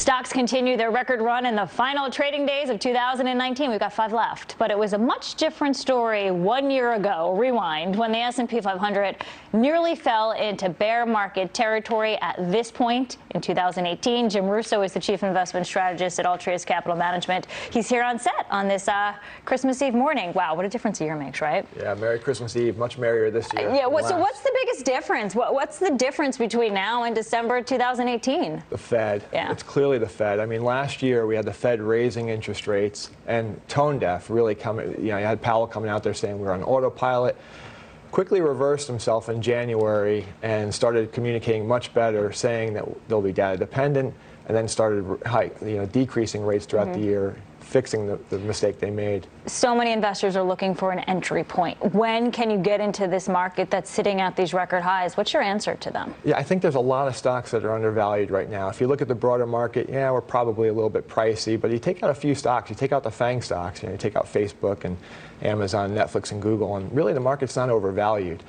Stocks continue their record run in the final trading days of 2019. We've got 5 left, but it was a much different story 1 year ago. Rewind, when the S&P 500 nearly fell into bear market territory at this point in 2018. Jim Russo is the chief investment strategist at Altruist Capital Management. He's here on set on this Christmas Eve morning. Wow, what a difference a year makes, right? Yeah, Merry Christmas Eve. Much merrier this year. Yeah, so what's the biggest difference? What's the difference between now and December 2018? The Fed. Yeah. It's clearly the Fed. I mean, last year we had the Fed raising interest rates and tone deaf really coming. You know, you had Powell coming out there saying we're on autopilot. Quickly reversed himself in January and started communicating much better, saying that they'll be data dependent, and then started decreasing rates throughout the year, fixing the mistake they made. So many investors are looking for an entry point. When can you get into this market that's sitting at these record highs? What's your answer to them? Yeah, I think there's a lot of stocks that are undervalued right now. If you look at the broader market, yeah, we're probably a little bit pricey, but you take out a few stocks, you take out the FANG stocks, you take out Facebook and Amazon, Netflix, and Google, and really the market's not overvalued.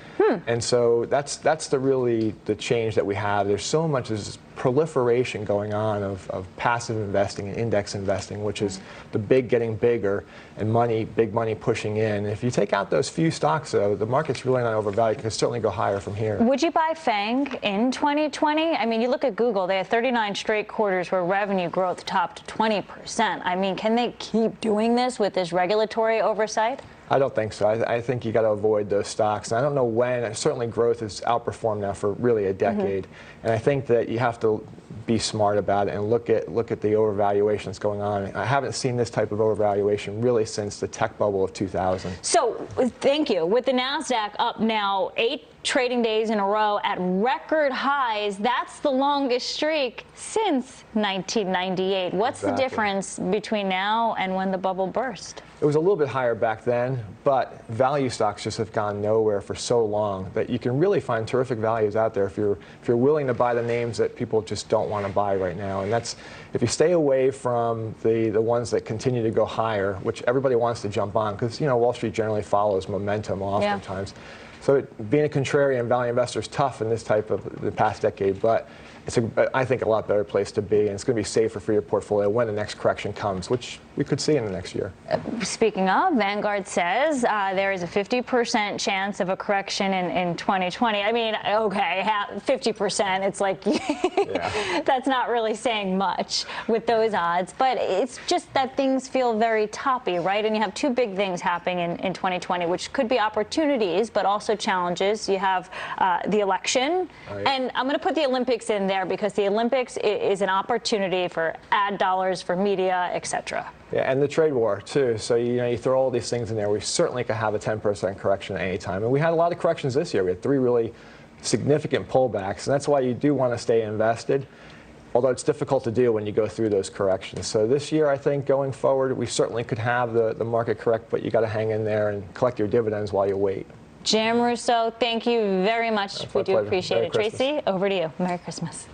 And so that's the change that we have. There's so much this proliferation going on of passive investing and index investing, which is the big getting bigger and big money pushing in. If you take out those few stocks, though, the market's really not overvalued. It can certainly go higher from here. Would you buy FANG in 2020? I mean, you look at Google, they had 39 straight quarters where revenue growth topped 20%. I mean, can they keep doing this with this regulatory oversight? I don't think so. I think you got to avoid those stocks. And I don't know when. Certainly growth has outperformed now for really a decade. And I think that you have to be smart about it and look at the overvaluation that's going on. I haven't seen this type of overvaluation really since the tech bubble of 2000. So, thank you. With the NASDAQ up now 8 trading days in a row at record highs, that's the longest streak since 1998. What's the difference between now and when the bubble burst? It was a little bit higher back then, but value stocks just have gone nowhere for so long that you can really find terrific values out there if you're willing to buy the names that people just don't want to buy right now. And that's if you stay away from the ones that continue to go higher, which everybody wants to jump on, because Wall Street generally follows momentum oftentimes. Yeah. So being a contrarian value investor is tough in this type of the past decade, but it's I think a lot better place to be, and it's going to be safer for your portfolio when the next correction comes, which we could see in the next year. Speaking of, Vanguard says there is a 50% chance of a correction in 2020. I mean, okay, 50%, it's like, that's not really saying much with those odds, but it's just that things feel very toppy, right? And you have 2 big things happening in 2020, which could be opportunities, but also challenges. You have the election, and I'm going to put the Olympics in there because the Olympics is an opportunity for ad dollars, for media, etc. Yeah, and the trade war too. So you throw all these things in there. We certainly could have a 10% correction at any time, and we had a lot of corrections this year. We had 3 really significant pullbacks, and that's why you do want to stay invested. Although it's difficult to do when you go through those corrections. So this year, I think going forward, we certainly could have the market correct, but you got to hang in there and collect your dividends while you wait. Jim Russo, thank you very much. We do pleasure. appreciate Merry it. Christmas. Tracy, over to you. Merry Christmas.